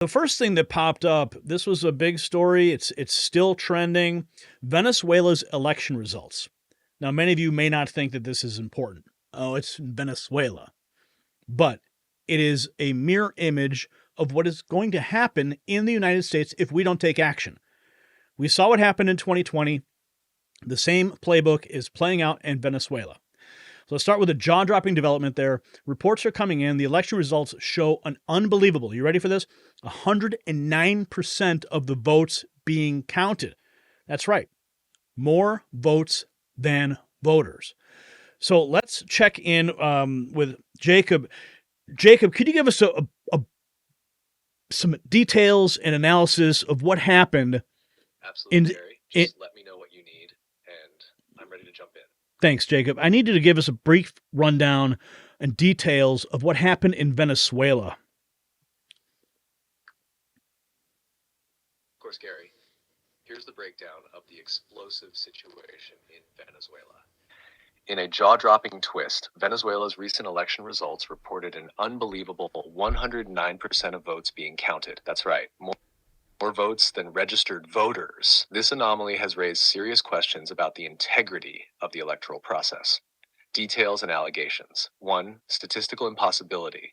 The first thing that popped up, this was a big story. It's still trending. Venezuela's election results. Now, many of you may not think that this is important. Oh, it's in Venezuela. But it is a mirror image of what is going to happen in the United States if we don't take action. We saw what happened in 2020. The same playbook is playing out in Venezuela. So let's start with a jaw-dropping development there. Reports are coming in. The election results show an unbelievable, you ready for this? 109% of the votes being counted. That's right. More votes than voters. So let's check in with Jacob. Jacob, could you give us some details and analysis of what happened? Absolutely, Gary. Just let me know what you need, and I'm ready to jump in. Thanks, Jacob. I need you to give us a brief rundown and details of what happened in Venezuela. Of course, Gary. Here's the breakdown of the explosive situation in Venezuela. In a jaw-dropping twist, Venezuela's recent election results reported an unbelievable 109% of votes being counted. That's right, more votes than registered voters. This anomaly has raised serious questions about the integrity of the electoral process. Details and allegations. 1. Statistical impossibility.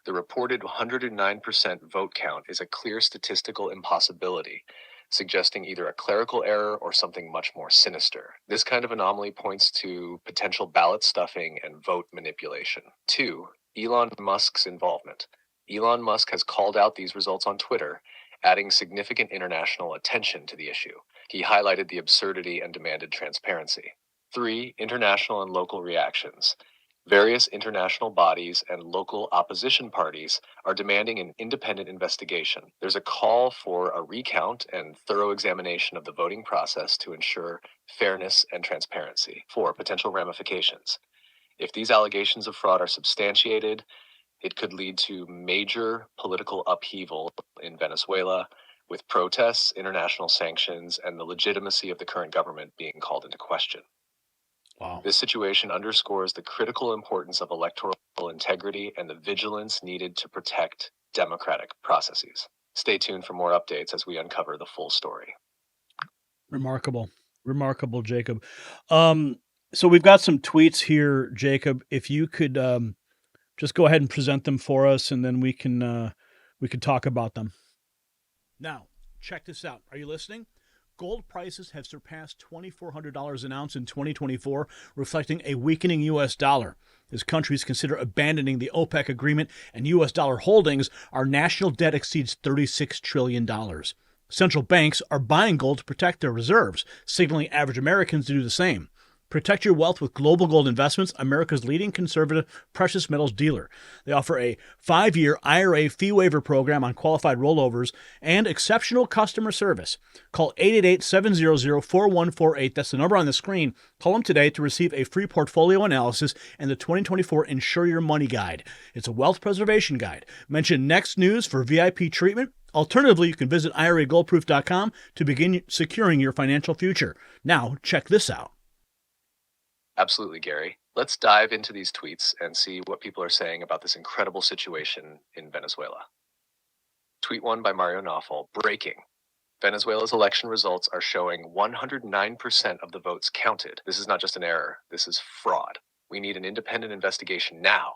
The reported 109% vote count is a clear statistical impossibility, suggesting either a clerical error or something much more sinister. This kind of anomaly points to potential ballot stuffing and vote manipulation. 2. Elon Musk's involvement. Elon Musk has called out these results on Twitter, adding significant international attention to the issue. He highlighted the absurdity and demanded transparency. 3. International and local reactions. Various international bodies and local opposition parties are demanding an independent investigation. There's a call for a recount and thorough examination of the voting process to ensure fairness and transparency. 4. Potential ramifications. If these allegations of fraud are substantiated, it could lead to major political upheaval in Venezuela, with protests, international sanctions, and the legitimacy of the current government being called into question. Wow. This situation underscores the critical importance of electoral integrity and the vigilance needed to protect democratic processes. Stay tuned for more updates as we uncover the full story. Remarkable, Jacob. So we've got some tweets here, Jacob. If you could just go ahead and present them for us, and then we can talk about them. Now, check this out. Are you listening? Gold prices have surpassed $2,400 an ounce in 2024, reflecting a weakening U.S. dollar. As countries consider abandoning the OPEC agreement and U.S. dollar holdings, our national debt exceeds $36 trillion. Central banks are buying gold to protect their reserves, signaling average Americans to do the same. Protect your wealth with Global Gold Investments, America's leading conservative precious metals dealer. They offer a 5-year IRA fee waiver program on qualified rollovers and exceptional customer service. Call 888-700-4148. That's the number on the screen. Call them today to receive a free portfolio analysis and the 2024 Insure Your Money Guide. It's a wealth preservation guide. Mention Next News for VIP treatment. Alternatively, you can visit IRAGoldproof.com to begin securing your financial future. Now, check this out. Absolutely, Gary. Let's dive into these tweets and see what people are saying about this incredible situation in Venezuela. Tweet 1 by Mario Naufel. Breaking. Venezuela's election results are showing 109% of the votes counted. This is not just an error. This is fraud. We need an independent investigation now.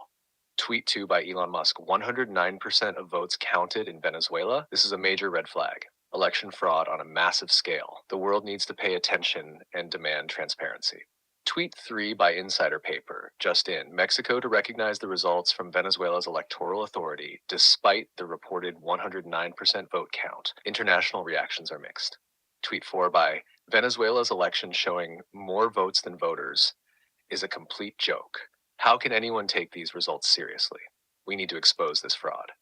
Tweet 2 by Elon Musk. 109% of votes counted in Venezuela. This is a major red flag. Election fraud on a massive scale. The world needs to pay attention and demand transparency. Tweet 3 by Insider Paper, just in. Mexico to recognize the results from Venezuela's electoral authority, despite the reported 109% vote count. International reactions are mixed. Tweet 4 by Venezuela's election showing more votes than voters is a complete joke. How can anyone take these results seriously? We need to expose this fraud.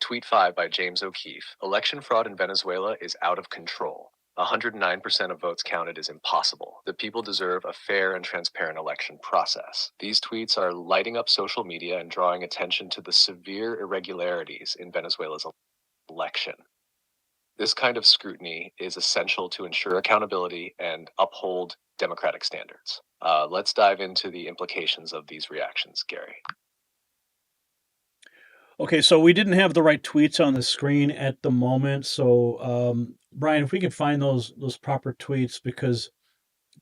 Tweet 5 by James O'Keefe. Election fraud in Venezuela is out of control. 109% of votes counted is impossible. The people deserve a fair and transparent election process. These tweets are lighting up social media and drawing attention to the severe irregularities in Venezuela's election. This kind of scrutiny is essential to ensure accountability and uphold democratic standards. Let's dive into the implications of these reactions, Gary. Okay, so we didn't have the right tweets on the screen at the moment. So, Brian, if we could find those proper tweets, because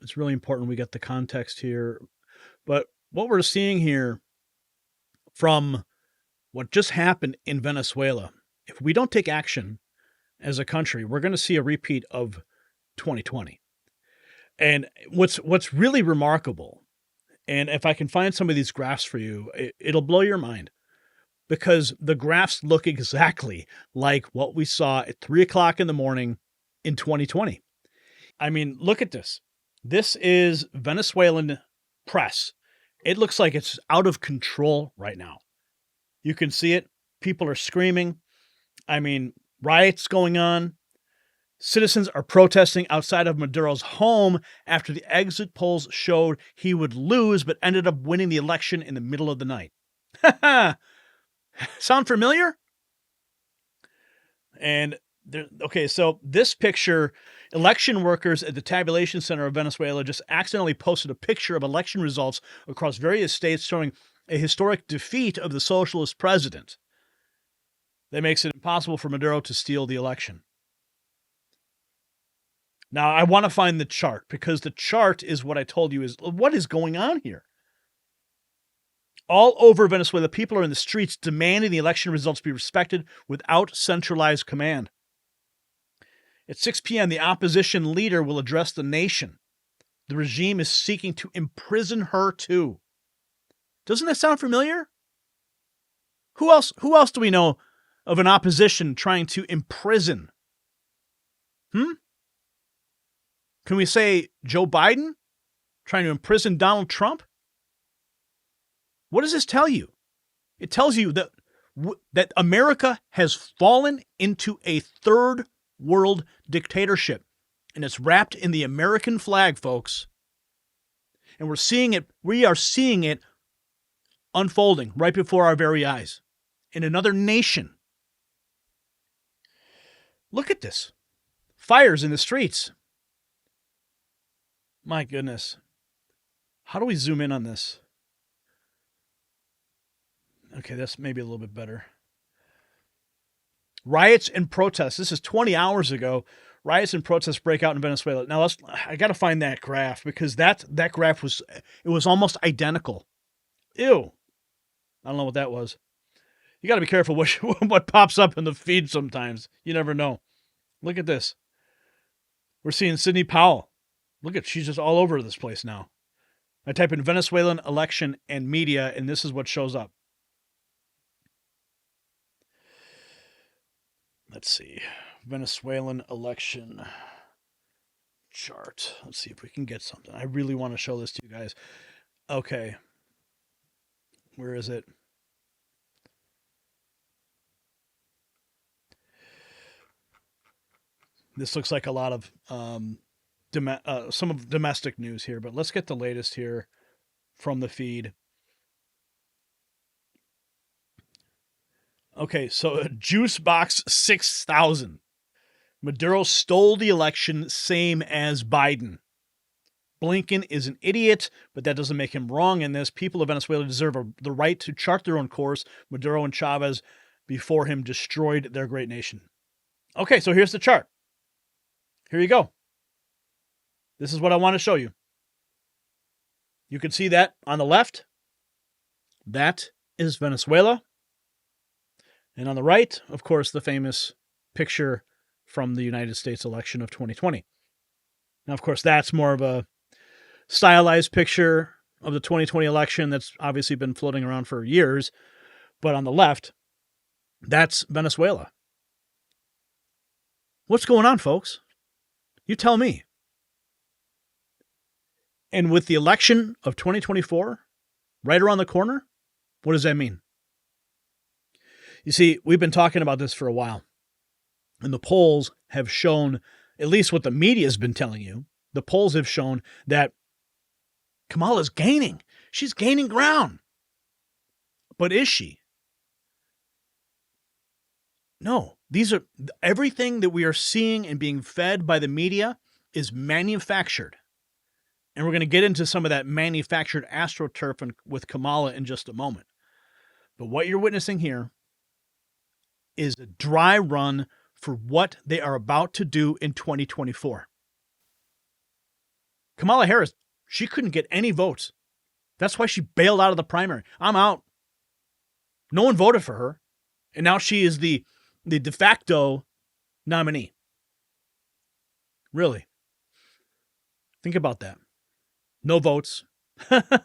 it's really important we get the context here. But what we're seeing here from what just happened in Venezuela, if we don't take action as a country, we're going to see a repeat of 2020. And what's really remarkable, and if I can find some of these graphs for you, it'll blow your mind, because the graphs look exactly like what we saw at 3 o'clock in the morning in 2020. I mean, look at this. This is Venezuelan press. It looks like it's out of control right now. You can see it. People are screaming. I mean, riots going on. Citizens are protesting outside of Maduro's home after the exit polls showed he would lose, but ended up winning the election in the middle of the night. Sound familiar? And okay, so this picture, election workers at the tabulation center of Venezuela just accidentally posted a picture of election results across various states showing a historic defeat of the socialist president. That makes it impossible for Maduro to steal the election. Now, I want to find the chart, because the chart is what I told you is what is going on here. All over Venezuela, people are in the streets demanding the election results be respected without centralized command. At 6 p.m., the opposition leader will address the nation. The regime is seeking to imprison her too. Doesn't that sound familiar? Who else do we know of an opposition trying to imprison? Can we say Joe Biden trying to imprison Donald Trump? What does this tell you? It tells you that America has fallen into a third world dictatorship, and it's wrapped in the American flag, folks. And we are seeing it unfolding right before our very eyes in another nation. Look at this. Fires in the streets. My goodness. How do we zoom in on this? Okay, that's maybe a little bit better. Riots and protests. This is 20 hours ago. Riots and protests break out in Venezuela. Now I got to find that graph, because that graph was almost identical. Ew. I don't know what that was. You got to be careful what pops up in the feed sometimes. You never know. Look at this. We're seeing Sidney Powell. She's just all over this place now. I type in Venezuelan election and media, and this is what shows up. Let's see. Venezuelan election chart. Let's see if we can get something. I really want to show this to you guys. Okay. Where is it? This looks like a lot of some of domestic news here, but let's get the latest here from the feed. Okay, so Juicebox 6000. Maduro stole the election, same as Biden. Blinken is an idiot, but that doesn't make him wrong in this. People of Venezuela deserve the right to chart their own course. Maduro and Chavez before him destroyed their great nation. Okay, so here's the chart. Here you go. This is what I want to show you. You can see that on the left. That is Venezuela. And on the right, of course, the famous picture from the United States election of 2020. Now, of course, that's more of a stylized picture of the 2020 election that's obviously been floating around for years. But on the left, that's Venezuela. What's going on, folks? You tell me. And with the election of 2024 right around the corner, what does that mean? You see, we've been talking about this for a while, and the polls have shown, at least what the media has been telling you, the polls have shown that Kamala's gaining. She's gaining ground. But is she? No. Everything that we are seeing and being fed by the media is manufactured. And we're going to get into some of that manufactured astroturf with Kamala in just a moment. But what you're witnessing here is a dry run for what they are about to do in 2024. Kamala Harris, she couldn't get any votes. That's why she bailed out of the primary. I'm out. No one voted for her. And now she is the de facto nominee. Really. Think about that. No votes.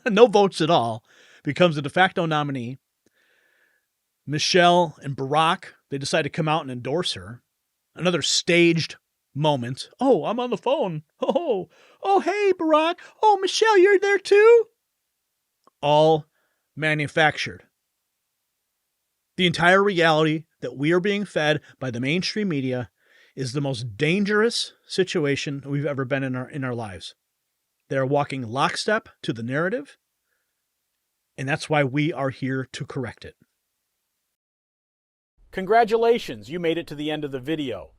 No votes at all. Becomes the de facto nominee. Michelle and Barack, they decide to come out and endorse her. Another staged moment. Oh, I'm on the phone. Oh, hey, Barack. Oh, Michelle, you're there too? All manufactured. The entire reality that we are being fed by the mainstream media is the most dangerous situation we've ever been in our lives. They're walking lockstep to the narrative, and that's why we are here to correct it. Congratulations, you made it to the end of the video.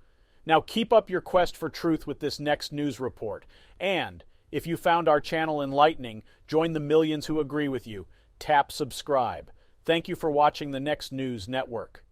Now keep up your quest for truth with this next news report. And if you found our channel enlightening, join the millions who agree with you. Tap subscribe. Thank you for watching the Next News Network.